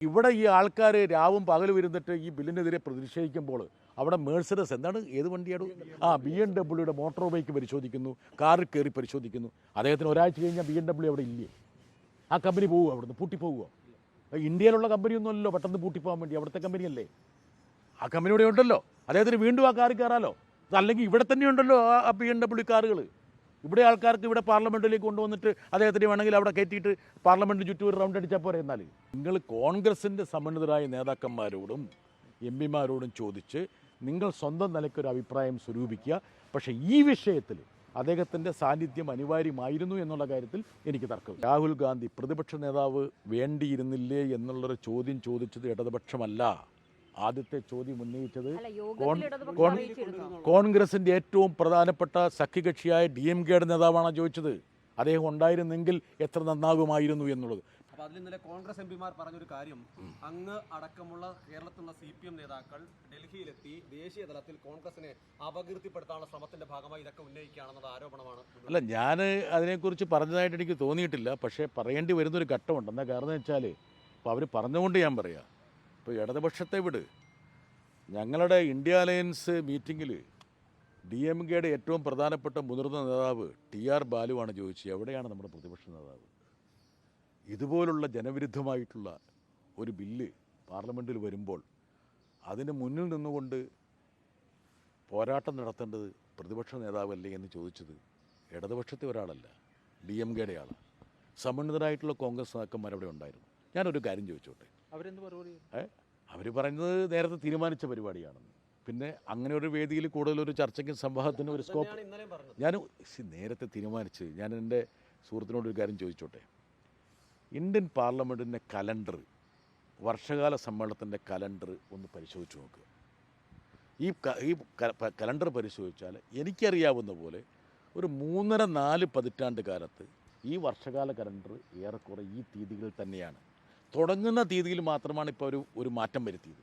ഇവിടെ ഈ ആൾക്കാർ രാവും പകലും ഇരുന്നിട്ട് ഈ ബില്ലിനെതിരെ പ്രതിഷേധിക്കുമ്പോൾ അവിടെ മേഴ്സഡസ് എന്താണ് ഏത് വണ്ടിയാണ് BMW മോട്ടോർ ബൈക്ക് പരിശോധിക്കുന്നു, കാറിൽ കയറി പരിശോധിക്കുന്നു. അദ്ദേഹത്തിന് ഒരാഴ്ച കഴിഞ്ഞാൽ BMW അവിടെ ഇല്ലേ? ആ കമ്പനി പോവുക, അവിടുന്ന് പൂട്ടിപ്പോവുക. ഇന്ത്യയിലുള്ള കമ്പനിയൊന്നുമല്ലോ പെട്ടെന്ന് പൂട്ടിപ്പോകാൻ വേണ്ടി, അവിടുത്തെ കമ്പനിയല്ലേ. ആ കമ്പനി ഇവിടെ ഉണ്ടല്ലോ, അദ്ദേഹത്തിന് വീണ്ടും ആ കാറിൽ കയറാലോ. അതല്ലെങ്കിൽ ഇവിടെ തന്നെ ഉണ്ടല്ലോ ആ BMW കാറുകൾ. ഇവിടെ ആൾക്കാർക്ക് ഇവിടെ പാർലമെൻറ്റിലേക്ക് കൊണ്ടുവന്നിട്ട് അദ്ദേഹത്തിന് വേണമെങ്കിൽ അവിടെ കയറ്റിയിട്ട് പാർലമെൻറ്റിന് ചുറ്റും ഒരു റൗണ്ട് അടിച്ചാൽ പോരെ. എന്നാൽ നിങ്ങൾ കോൺഗ്രസിൻ്റെ സമന്വിതരായ നേതാക്കന്മാരോടും MP-മാരോടും ചോദിച്ച് നിങ്ങൾ സ്വന്തം നിലയ്ക്കൊരു അഭിപ്രായം സ്വരൂപിക്കുക. പക്ഷേ ഈ വിഷയത്തിൽ അദ്ദേഹത്തിൻ്റെ സാന്നിധ്യം അനിവാര്യമായിരുന്നു എന്നുള്ള കാര്യത്തിൽ എനിക്ക് തർക്കമില്ല. രാഹുൽ ഗാന്ധി പ്രതിപക്ഷ നേതാവ് വേണ്ടിയിരുന്നില്ലേ എന്നുള്ളൊരു ചോദ്യം ചോദിച്ചത് ഇടതുപക്ഷമല്ല. ആദ്യത്തെ ചോദ്യം ഉന്നയിച്ചത് കോൺഗ്രസിൻ്റെ ഏറ്റവും പ്രധാനപ്പെട്ട സഖ്യകക്ഷിയായ DMK-യുടെ നേതാവാണ് ചോദിച്ചത്. അദ്ദേഹം ഉണ്ടായിരുന്നെങ്കിൽ എത്ര നന്നാകുമായിരുന്നു എന്നുള്ളത്. അപ്പോൾ അതിൽ ഇന്നലെ കോൺഗ്രസ് MP-മാർ പറഞ്ഞൊരു കാര്യം, അങ്ങ് അടക്കമുള്ള കേരളത്തിലുള്ള CPM നേതാക്കൾ ഡൽഹിയിലെത്തി ദേശീയ തലത്തിൽ കോൺഗ്രസിനെ അപകീർത്തിപ്പെടുത്താനുള്ള ശ്രമത്തിന്റെ ഭാഗമായി ഇതൊക്കെ ഉന്നയിക്കുകയാണെന്നുള്ള ആരോപണമാണ്. അല്ല, ഞാൻ അതിനെക്കുറിച്ച് പറഞ്ഞതായിട്ട് എനിക്ക് തോന്നിയിട്ടില്ല. പക്ഷേ പറയേണ്ടി വരുന്നൊരു ഘട്ടമുണ്ട്. എന്താ കാരണം വെച്ചാൽ ഇപ്പോൾ അവർ പറഞ്ഞുകൊണ്ട് ഞാൻ പറയാം. ഇപ്പോൾ ഇടതുപക്ഷത്തെ വിട്, ഞങ്ങളുടെ ഇന്ത്യ അലയൻസ് മീറ്റിങ്ങിൽ DMK-യുടെ ഏറ്റവും പ്രധാനപ്പെട്ട മുതിർന്ന നേതാവ് TR ബാലുവാണ് ചോദിച്ചത്, എവിടെയാണ് നമ്മുടെ പ്രതിപക്ഷ നേതാവ്? ഇതുപോലുള്ള ജനവിരുദ്ധമായിട്ടുള്ള ഒരു ബില്ല് പാർലമെൻറ്റിൽ വരുമ്പോൾ അതിന് മുന്നിൽ നിന്നുകൊണ്ട് പോരാട്ടം നടത്തേണ്ടത് പ്രതിപക്ഷ നേതാവല്ലേ എന്ന് ചോദിച്ചത് ഇടതുപക്ഷത്തെ ഒരാളല്ല, DMK-യുടെ ആളാണ്. സമന്വിതരായിട്ടുള്ള കോൺഗ്രസ് നേതാക്കന്മാർ അവിടെ ഉണ്ടായിരുന്നു. ഞാനൊരു കാര്യം ചോദിച്ചോട്ടെ, അവർ പറയുന്നത് നേരത്തെ തീരുമാനിച്ച പരിപാടിയാണെന്ന്. പിന്നെ അങ്ങനെ ഒരു വേദിയിൽ കൂടുതലൊരു ചർച്ചയ്ക്കും സംവാദത്തിനും ഒരു സ്കോപ്പ് ഞാൻ നേരത്തെ തീരുമാനിച്ച്. ഞാൻ എൻ്റെ സുഹൃത്തിനോടൊരു കാര്യം ചോദിച്ചോട്ടെ, ഇന്ത്യൻ പാർലമെൻറ്റിൻ്റെ കലണ്ടർ, വർഷകാല സമ്മേളനത്തിൻ്റെ കലണ്ടർ ഒന്ന് പരിശോധിച്ച് നോക്കുക. ഈ കലണ്ടർ പരിശോധിച്ചാൽ എനിക്കറിയാവുന്ന പോലെ ഒരു 3.5-4 പതിറ്റാണ്ട് കാലത്ത് ഈ വർഷകാല കലണ്ടർ ഏറെക്കുറെ ഈ തീയതികളിൽ തന്നെയാണ്. തുടങ്ങുന്ന തീയതിയിൽ മാത്രമാണ് ഇപ്പോൾ ഒരു മാറ്റം വരുത്തിയത്.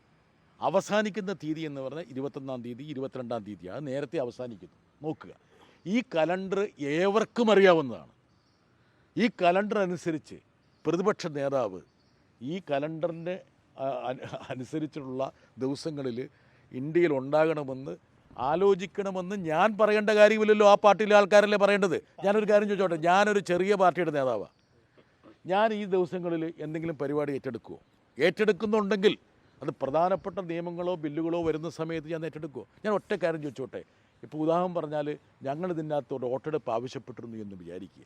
അവസാനിക്കുന്ന തീയതി എന്ന് പറഞ്ഞാൽ 21-ാം തീയതി 22-ാം തീയതി, അത് നേരത്തെ അവസാനിക്കുന്നു. നോക്കുക, ഈ കലണ്ടർ ഏവർക്കും അറിയാവുന്നതാണ്. ഈ കലണ്ടർ അനുസരിച്ച് പ്രതിപക്ഷ നേതാവ് ഈ കലണ്ടറിൻ്റെ അനുസരിച്ചുള്ള ദിവസങ്ങളിൽ ഇന്ത്യയിൽ ഉണ്ടാകണമെന്ന് ആലോചിക്കണമെന്ന് ഞാൻ പറയേണ്ട കാര്യമില്ലല്ലോ. ആ പാർട്ടിയിലെ ആൾക്കാരല്ലേ പറയേണ്ടത്. ഞാനൊരു കാര്യം ചോദിച്ചോട്ടെ, ഞാനൊരു ചെറിയ പാർട്ടിയുടെ നേതാവാണ്. ഞാൻ ഈ ദിവസങ്ങളിൽ എന്തെങ്കിലും പരിപാടി ഏറ്റെടുക്കുന്നുണ്ടെങ്കിൽ അത് പ്രധാനപ്പെട്ട നിയമങ്ങളോ ബില്ലുകളോ വരുന്ന സമയത്ത് ഞാൻ ഏറ്റെടുക്കുമോ? ഞാൻ ഒറ്റ കാര്യം ചോദിച്ചോട്ടെ, ഇപ്പോൾ ഉദാഹരണം പറഞ്ഞാൽ ഞങ്ങൾ ഇതിനകത്തോട് വോട്ടെടുപ്പ് ആവശ്യപ്പെട്ടിരുന്നു എന്ന് വിചാരിക്കുക,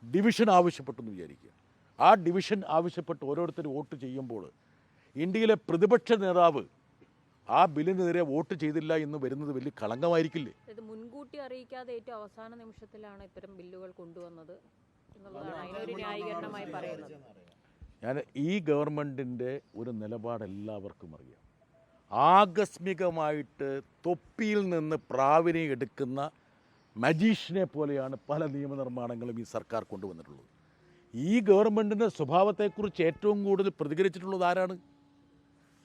ഡിവിഷൻ ആവശ്യപ്പെട്ടു എന്ന് വിചാരിക്കുക. ആ ഡിവിഷൻ ആവശ്യപ്പെട്ട് ഓരോരുത്തർ വോട്ട് ചെയ്യുമ്പോൾ ഇന്ത്യയിലെ പ്രതിപക്ഷ നേതാവ് ആ ബില്ലിനെതിരെ വോട്ട് ചെയ്തില്ല എന്ന് വരുന്നത് വലിയ കളങ്കമായിരിക്കില്ലേ? മുൻകൂട്ടി അറിയിക്കാതെ ഏറ്റവും അവസാന നിമിഷത്തിലാണ് ഇത്തരം ബില്ലുകൾ കൊണ്ടുവന്നത്. ഞാൻ ഈ ഗവൺമെൻറ്റിൻ്റെ ഒരു നിലപാട് എല്ലാവർക്കും അറിയാം. ആകസ്മികമായിട്ട് തൊപ്പിയിൽ നിന്ന് പ്രാവിനെ എടുക്കുന്ന മജീഷ്യനെ പോലെയാണ് പല നിയമനിർമ്മാണങ്ങളും ഈ സർക്കാർ കൊണ്ടുവന്നിട്ടുള്ളത്. ഈ ഗവൺമെൻറ്റിൻ്റെ സ്വഭാവത്തെക്കുറിച്ച് ഏറ്റവും കൂടുതൽ പ്രതികരിച്ചിട്ടുള്ളത് ആരാണ്?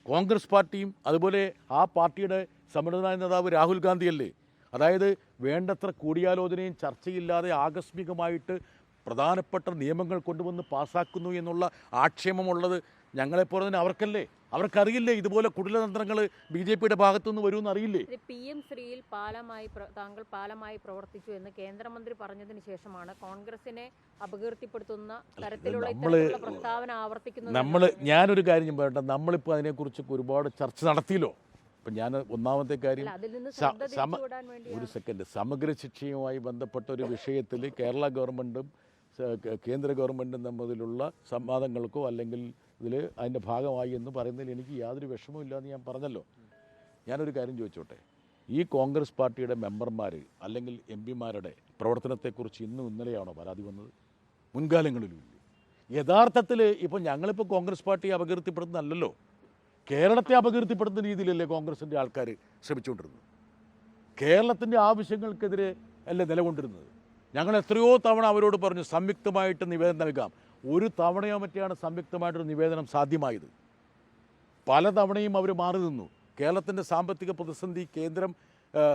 കോൺഗ്രസ് പാർട്ടിയും അതുപോലെ ആ പാർട്ടിയുടെ സമന്വിതനായ നേതാവ് രാഹുൽ ഗാന്ധിയല്ലേ. അതായത് വേണ്ടത്ര കൂടിയാലോചനയും ചർച്ചയില്ലാതെ ആകസ്മികമായിട്ട് പ്രധാനപ്പെട്ട നിയമങ്ങൾ കൊണ്ടുവന്ന് പാസ്സാക്കുന്നു എന്നുള്ള ആക്ഷേപമുള്ളത് ഞങ്ങളെപ്പോലെ തന്നെ അവർക്കല്ലേ. അവർക്കറിയില്ലേ ഇതുപോലെ കുടിലതന്ത്രങ്ങൾ BJP-യുടെ ഭാഗത്തുനിന്ന് വരുമെന്ന് അറിയില്ലേ? PM ശ്രീയിൽ താങ്കൾ പാലമായി പ്രവർത്തിച്ചു എന്ന് കേന്ദ്രമന്ത്രി പറഞ്ഞതിന് ശേഷമാണ് കോൺഗ്രസിനെ അപകീർത്തിപ്പെടുത്തുന്ന തരത്തിലുള്ള പ്രസ്താവന ആവർത്തിക്കുന്നത്. ഞാനൊരു കാര്യം പറയട്ടെ, നമ്മളിപ്പോൾ അതിനെക്കുറിച്ച് ഒരുപാട് ചർച്ച നടത്തിയല്ലോ. ഇപ്പം ഞാൻ ഒന്നാമത്തെ കാര്യം ഒരു സെക്കൻഡ്, സമഗ്ര ശിക്ഷയുമായി ബന്ധപ്പെട്ട ഒരു വിഷയത്തിൽ കേരള ഗവൺമെൻറ്റും കേന്ദ്ര ഗവൺമെൻറ്റും തമ്മിലുള്ള സംവാദങ്ങൾക്കോ അല്ലെങ്കിൽ അതിൻ്റെ ഭാഗമായി എന്ന് പറയുന്നതിൽ എനിക്ക് യാതൊരു വിഷമവും എന്ന് ഞാൻ പറഞ്ഞല്ലോ. ഞാനൊരു കാര്യം ചോദിച്ചോട്ടെ, ഈ കോൺഗ്രസ് പാർട്ടിയുടെ മെമ്പർമാർ അല്ലെങ്കിൽ MP-മാരുടെ പ്രവർത്തനത്തെക്കുറിച്ച് ഇന്നലെയാണോ പരാതി വന്നത്? മുൻകാലങ്ങളിലും ഇല്ല. യഥാർത്ഥത്തിൽ ഇപ്പോൾ ഞങ്ങളിപ്പോൾ കോൺഗ്രസ് പാർട്ടിയെ അപകീർത്തിപ്പെടുത്തുന്നതല്ലല്ലോ, കേരളത്തെ അപകീർത്തിപ്പെടുത്തുന്ന രീതിയിലല്ലേ കോൺഗ്രസിൻ്റെ ആൾക്കാർ ശ്രമിച്ചുകൊണ്ടിരുന്നത്. കേരളത്തിൻ്റെ ആവശ്യങ്ങൾക്കെതിരെ അല്ലേ നിലകൊണ്ടിരുന്നത്. ഞങ്ങൾ എത്രയോ തവണ അവരോട് പറഞ്ഞു സംയുക്തമായിട്ട് നിവേദനം നൽകാം. ഒരു തവണയോ മറ്റാണ് സംയുക്തമായിട്ടൊരു നിവേദനം സാധ്യമായത്. പല തവണയും അവർ മാറി നിന്നു. കേരളത്തിൻ്റെ സാമ്പത്തിക പ്രതിസന്ധി കേന്ദ്രം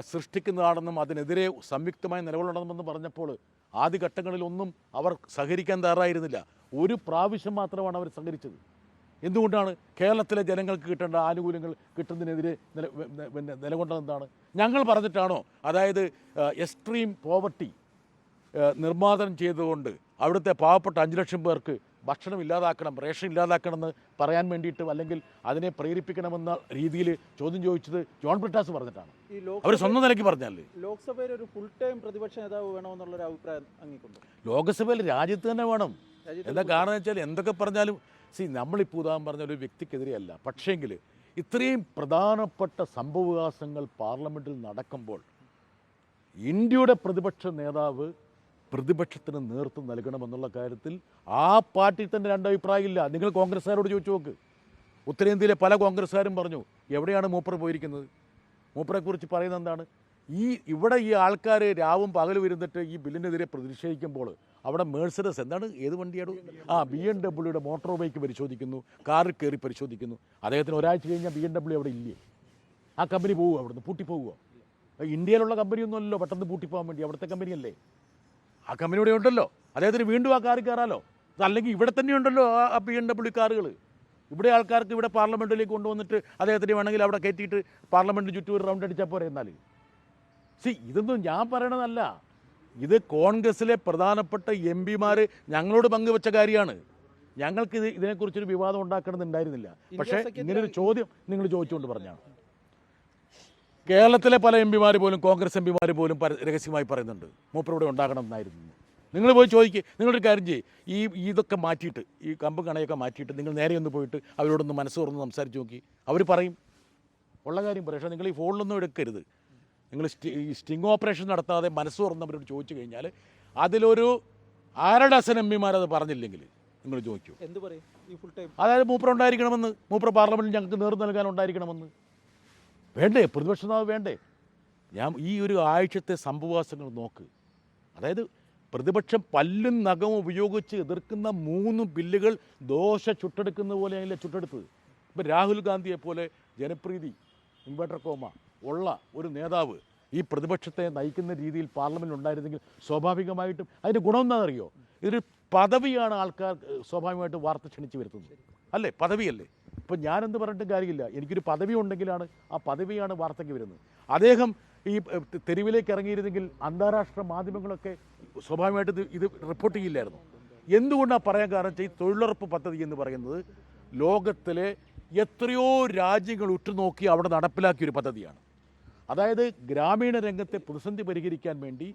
സൃഷ്ടിക്കുന്നതാണെന്നും അതിനെതിരെ സംയുക്തമായി നിലകൊള്ളണമെന്ന് പറഞ്ഞപ്പോൾ ആദ്യഘട്ടങ്ങളിലൊന്നും അവർ സഹകരിക്കാൻ തയ്യാറായിരുന്നില്ല. ഒരു പ്രാവശ്യം മാത്രമാണ് അവർ സഹകരിച്ചത്. എന്തുകൊണ്ടാണ് കേരളത്തിലെ ജനങ്ങൾക്ക് കിട്ടേണ്ട ആനുകൂല്യങ്ങൾ കിട്ടുന്നതിനെതിരെ നിലകൊണ്ടത് എന്താണ്? ഞങ്ങൾ പറഞ്ഞിട്ടാണോ? അതായത് എക്സ്ട്രീം പോവർട്ടി നിർമ്മാർജ്ജനം ചെയ്തുകൊണ്ട് അവിടുത്തെ പാവപ്പെട്ട 5 ലക്ഷം പേർക്ക് ഭക്ഷണം ഇല്ലാതാക്കണം, റേഷൻ ഇല്ലാതാക്കണം എന്ന് പറയാൻ വേണ്ടിയിട്ട് അല്ലെങ്കിൽ അതിനെ പ്രേരിപ്പിക്കണമെന്ന രീതിയിൽ ചോദ്യം ചോദിച്ചത് ജോൺ ബ്രിട്ടാസ് പറഞ്ഞിട്ടാണ്. അവർ സ്വന്തം നിലയ്ക്ക് പറഞ്ഞാലേ. ലോക്സഭയിൽ ഒരു ഫുൾ ടൈം പ്രതിപക്ഷ നേതാവ് വേണമെന്നുള്ളൊരു അഭിപ്രായം അംഗീകരിക്കുന്നു. ലോക്സഭയിൽ രാജ്യത്ത് തന്നെ വേണം. എന്താ കാരണം വെച്ചാൽ എന്തൊക്കെ പറഞ്ഞാലും നമ്മളിപ്പോൾ ഉദാഹരണം പറഞ്ഞ ഒരു വ്യക്തിക്കെതിരെയല്ല, പക്ഷേങ്കിൽ ഇത്രയും പ്രധാനപ്പെട്ട സംഭവവികാസങ്ങൾ പാർലമെൻറ്റിൽ നടക്കുമ്പോൾ ഇന്ത്യയുടെ പ്രതിപക്ഷ നേതാവ് പ്രതിപക്ഷത്തിന് നേതൃത്വം നൽകണമെന്നുള്ള കാര്യത്തിൽ ആ പാർട്ടിയിൽ തന്നെ രണ്ടഭിപ്രായമില്ല. നിങ്ങൾ കോൺഗ്രസ്സുകാരോട് ചോദിച്ചു നോക്ക്. ഉത്തരേന്ത്യയിലെ പല കോൺഗ്രസ്സുകാരും പറഞ്ഞു എവിടെയാണ് മൂപ്പർ പോയിരിക്കുന്നത്? മൂപ്പറെക്കുറിച്ച് പറയുന്നത് എന്താണ്? ഇവിടെ ഈ ആൾക്കാർ രാവും പകലും ഇരുന്നിട്ട് ഈ ബില്ലിനെതിരെ പ്രതിഷേധിക്കുമ്പോൾ അവിടെ മേഴ്സഡസ് എന്താണ്, ഏത് വണ്ടിയാണ്, BMW മോട്ടോർ ബൈക്ക് പരിശോധിക്കുന്നു, കാറിൽ കയറി പരിശോധിക്കുന്നു. അദ്ദേഹത്തിന് ഒരാഴ്ച കഴിഞ്ഞാൽ BMW അവിടെ ഇല്ലേ? ആ കമ്പനി പോവുക, അവിടുന്ന് പൂട്ടിപ്പോവുക. ഇന്ത്യയിലുള്ള കമ്പനിയൊന്നുമല്ലോ പെട്ടെന്ന് പൂട്ടിപ്പോകാൻ വേണ്ടി, അവിടുത്തെ കമ്പനിയല്ലേ. ആ കമ്പനി ഇവിടെ ഉണ്ടല്ലോ, അദ്ദേഹത്തിന് വീണ്ടും ആ കാറിൽ കയറാമല്ലോ. അല്ലെങ്കിൽ ഇവിടെ തന്നെ ഉണ്ടല്ലോ ആ BMW കാറുകൾ. ഇവിടെ ആൾക്കാർക്ക് ഇവിടെ പാർലമെൻറ്റിലേക്ക് കൊണ്ടുവന്നിട്ട് അദ്ദേഹത്തിന് വേണമെങ്കിൽ അവിടെ കയറ്റിയിട്ട് പാർലമെൻറ്റിന് ചുറ്റും ഒരു റൗണ്ട് അടിച്ചാൽ പോരെ. എന്നാൽ ഇതൊന്നും ഞാൻ പറയണതല്ല, ഇത് കോൺഗ്രസ്സിലെ പ്രധാനപ്പെട്ട MP-മാർ ഞങ്ങളോട് പങ്കുവെച്ച കാര്യമാണ്. ഞങ്ങൾക്ക് ഇതിനെക്കുറിച്ചൊരു വിവാദം ഉണ്ടാക്കണമെന്നുണ്ടായിരുന്നില്ല. പക്ഷേ ഇങ്ങനൊരു ചോദ്യം നിങ്ങൾ ചോദിച്ചുകൊണ്ട് പറഞ്ഞാണ്. കേരളത്തിലെ പല MP-മാർ പോലും, കോൺഗ്രസ് MP-മാർ പോലും രഹസ്യമായി പറയുന്നുണ്ട് മൂപ്പർ ഉണ്ടാകണം എന്നായിരുന്നു. നിങ്ങൾ പോയി ചോദിക്കുക. നിങ്ങളൊരു കാര്യം ചെയ്യും, ഇതൊക്കെ മാറ്റിയിട്ട്, ഈ കമ്പ് കണയൊക്കെ മാറ്റിയിട്ട് നിങ്ങൾ നേരെ ഒന്ന് പോയിട്ട് അവരോടൊന്ന് മനസ്സ് തുറന്ന് സംസാരിച്ച് നോക്കി. അവർ പറയും, ഉള്ള കാര്യം പറയും. പക്ഷേ നിങ്ങൾ ഈ ഫോണിലൊന്നും എടുക്കരുത്. നിങ്ങൾ സ്റ്റിങ് ഓപ്പറേഷൻ നടത്താതെ മനസ്സ് തുറന്നവരോട് ചോദിച്ചു കഴിഞ്ഞാൽ അതിലൊരു 6 ഡസൻ MP-മാർ അത് പറഞ്ഞില്ലെങ്കിൽ നിങ്ങൾ ചോദിക്കൂ എന്ത് പറയും? ഈ ഫുൾ ടൈം അതായത് മൂപ്പർ ഉണ്ടായിരിക്കണമെന്ന്, മൂപ്പർ പാർലമെൻറ്റിൽ ഞങ്ങൾക്ക് നേതൃത്വം നൽകാൻ ഉണ്ടായിരിക്കണമെന്ന് വേണ്ടേ? പ്രതിപക്ഷ നേതാവ് വേണ്ടേ? ഞാൻ ഈ ഒരു ആഴ്ചത്തെ സംഭവവാസങ്ങൾ നോക്ക്. അതായത് പ്രതിപക്ഷം പല്ലും നഖവും ഉപയോഗിച്ച് എതിർക്കുന്ന 3 ബില്ലുകൾ ദോശ ചുട്ടെടുക്കുന്ന പോലെ അതിലെ ചുട്ടെടുത്തത്. ഇപ്പം രാഹുൽ ഗാന്ധിയെപ്പോലെ ജനപ്രീതി ഇൻവെർട്ടർ കോമ ഉള്ള ഒരു നേതാവ് ഈ പ്രതിപക്ഷത്തെ നയിക്കുന്ന രീതിയിൽ പാർലമെൻറ്റിൽ ഉണ്ടായിരുന്നെങ്കിൽ സ്വാഭാവികമായിട്ടും അതിൻ്റെ ഗുണം എന്താണെന്നറിയോ? ഇതൊരു പദവിയാണ് ആൾക്കാർ സ്വാഭാവികമായിട്ട് വാർത്ത ക്ഷണിച്ച് വരുത്തുന്നത്, അല്ലേ? പദവിയല്ലേ? ഇപ്പം ഞാനെന്ത് പറഞ്ഞിട്ടും കാര്യമില്ല, എനിക്കൊരു പദവി ഉണ്ടെങ്കിലാണ് ആ പദവിയാണ് വാർത്തയ്ക്ക് വരുന്നത്. അദ്ദേഹം ഈ തെരുവിലേക്ക് ഇറങ്ങിയിരുന്നെങ്കിൽ അന്താരാഷ്ട്ര മാധ്യമങ്ങളൊക്കെ സ്വാഭാവികമായിട്ട് ഇത് റിപ്പോർട്ട് ചെയ്യില്ലായിരുന്നു. എന്തുകൊണ്ടാണ് പറയാൻ കാരണം വെച്ചാൽ ഈ തൊഴിലുറപ്പ് പദ്ധതി എന്ന് പറയുന്നത് ലോകത്തിലെ എത്രയോ രാജ്യങ്ങൾ ഉറ്റുനോക്കി അവിടെ നടപ്പിലാക്കിയൊരു പദ്ധതിയാണ്. അതായത് ഗ്രാമീണ രംഗത്തെ പ്രതിസന്ധി പരിഹരിക്കാൻ വേണ്ടി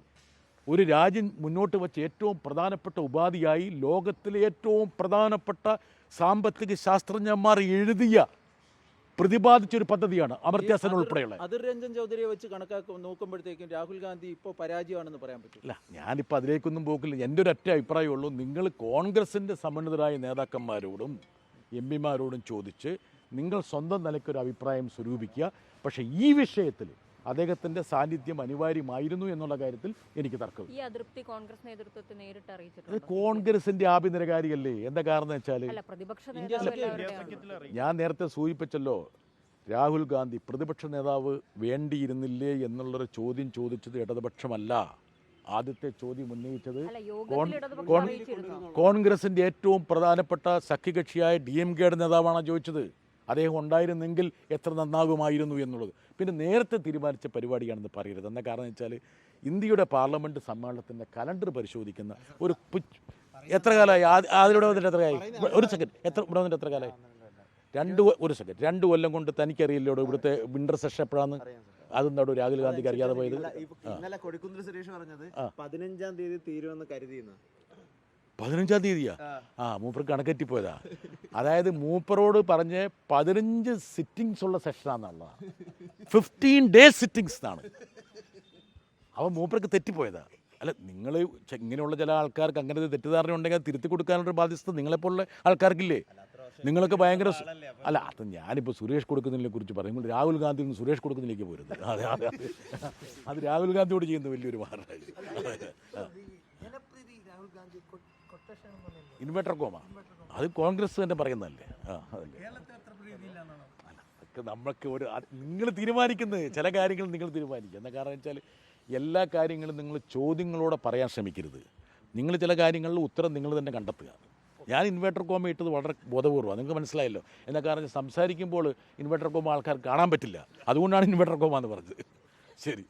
ഒരു രാജ്യം മുന്നോട്ട് വെച്ച ഏറ്റവും പ്രധാനപ്പെട്ട ഉപാധിയായി ലോകത്തിലെ ഏറ്റവും പ്രധാനപ്പെട്ട സാമ്പത്തിക ശാസ്ത്രജ്ഞന്മാർ പ്രതിപാദിച്ചൊരു പദ്ധതിയാണ് അമർത്യ സെൻ ഉൾപ്പെടെയുള്ള. അതിർ രഞ്ജൻ ചൗധരിയെ വെച്ച് നോക്കുമ്പോഴത്തേക്കും രാഹുൽ ഗാന്ധി ഇപ്പോൾ പരാജയമാണെന്ന് പറയാൻ പറ്റില്ല. ഞാനിപ്പോൾ അതിലേക്കൊന്നും പോക്കില്ല. എൻ്റെ ഒരു ഒറ്റ അഭിപ്രായമുള്ളൂ, നിങ്ങൾ കോൺഗ്രസിൻ്റെ സമന്വിതരായ നേതാക്കന്മാരോടും MP-മാരോടും ചോദിച്ച് നിങ്ങൾ സ്വന്തം നിലയ്ക്കൊരു അഭിപ്രായം സ്വരൂപിക്കുക. പക്ഷേ ഈ വിഷയത്തിൽ അദ്ദേഹത്തിൻ്റെ സാന്നിധ്യം അനിവാര്യമായിരുന്നു എന്നുള്ള കാര്യത്തിൽ എനിക്ക് തർക്കമില്ല. ഈ അതൃപ്തി കോൺഗ്രസ് നേതൃത്വത്തെ നേരിട്ട് അറിയിച്ചിട്ടുണ്ട്. അത് കോൺഗ്രസിൻ്റെ ആഭ്യന്തര കാര്യമല്ലേ. എന്താ കാരണം വെച്ചാൽ ഞാൻ നേരത്തെ സൂചിപ്പിച്ചല്ലോ, രാഹുൽ ഗാന്ധി പ്രതിപക്ഷ നേതാവ് വേണ്ടിയിരുന്നില്ലേ എന്നുള്ളൊരു ചോദ്യം ചോദിച്ചത് ഇടതുപക്ഷമല്ല. ആദ്യത്തെ ചോദ്യം ഉന്നയിച്ചത് കോൺഗ്രസിൻ്റെ ഏറ്റവും പ്രധാനപ്പെട്ട സഖ്യകക്ഷിയായ DMK-യുടെ നേതാവാണ് ചോദിച്ചത്. അദ്ദേഹം ഉണ്ടായിരുന്നെങ്കിൽ എത്ര നന്നാകുമായിരുന്നു എന്നുള്ളത്. പിന്നെ നേരത്തെ തീരുമാനിച്ച പരിപാടിയാണെന്ന് പറയരുത്. എന്താ കാരണം വെച്ചാൽ ഇന്ത്യയുടെ പാർലമെൻറ്റ് സമ്മേളനത്തിൻ്റെ കലണ്ടർ പരിശോധിക്കുന്ന ഒരു എത്ര കാലമായി അതിലൂടെ വന്നിട്ട് എത്രയായി? ഒരു സെക്കൻഡ്, ഇവിടെ വന്നിട്ട് എത്ര കാലമായി? 2 കൊല്ലം കൊണ്ട് തനിക്കറിയില്ലോ ഇവിടുത്തെ വിന്റർ സെഷൻ എപ്പോഴാണ്? അതെന്താടോ രാഹുൽ ഗാന്ധിക്ക് അറിയാതെ പോയത്? ഇന്നലെ കൊടിക്കുന്നിൽ സുരേഷ് പറഞ്ഞത് 15-ാം തീയതി തീരുമെന്ന് കരുതിയെന്ന്. 15-ാം തീയതിയാ? മൂപ്പർ കണക്കെറ്റിപ്പോയതാ. അതായത് മൂപ്പറോട് പറഞ്ഞ് 15 സിറ്റിങ്സ് ഉള്ള സെഷനാണെന്നുള്ളതാണ്. 15 days സിറ്റിങ്സ് എന്നാണ്. അപ്പോൾ മൂപ്പർക്ക് തെറ്റിപ്പോയതാ. അല്ല, നിങ്ങൾ ഇങ്ങനെയുള്ള ചില ആൾക്കാർക്ക് അങ്ങനെ തെറ്റിദ്ധാരണ ഉണ്ടെങ്കിൽ തിരുത്തി കൊടുക്കാനുള്ള ബാധ്യത നിങ്ങളെപ്പോലുള്ള ആൾക്കാർക്കില്ലേ? നിങ്ങളൊക്കെ ഭയങ്കര അല്ല. അത് ഞാനിപ്പോൾ സുരേഷ് കൊടുക്കുന്നതിനെ കുറിച്ച് പറയുമ്പോൾ രാഹുൽ ഗാന്ധി നിന്ന് സുരേഷ് കൊടുക്കുന്നതിലേക്ക് പോരുത്. അത് രാഹുൽ ഗാന്ധിയോട് ചെയ്യുന്ന വലിയൊരു മാറാണ്. ഇൻവെർട്ടർ കോമ അത് കോൺഗ്രസ് തന്നെ പറയുന്നതല്ലേ? അതൊക്കെ നമ്മൾക്ക് നിങ്ങൾ തീരുമാനിക്കുന്നത് ചില കാര്യങ്ങൾ നിങ്ങൾ തീരുമാനിക്കുക. എന്താ കാരണം വെച്ചാൽ എല്ലാ കാര്യങ്ങളും നിങ്ങൾ ചോദ്യങ്ങളോടെ പറയാൻ ശ്രമിക്കരുത്. നിങ്ങൾ ചില കാര്യങ്ങളിൽ ഉത്തരം നിങ്ങൾ തന്നെ കണ്ടെത്തുക. ഞാൻ ഇൻവെർട്ടർ കോമ ഇട്ടത് വളരെ ബോധപൂർവ്വമാണ്, നിങ്ങൾക്ക് മനസ്സിലായല്ലോ. എന്താ കാരണം സംസാരിക്കുമ്പോൾ ഇൻവെർട്ടർ കോമ ആൾക്കാർ കാണാൻ പറ്റില്ല, അതുകൊണ്ടാണ് ഇൻവെർട്ടർ കോമ എന്ന് പറഞ്ഞത്. ശരി.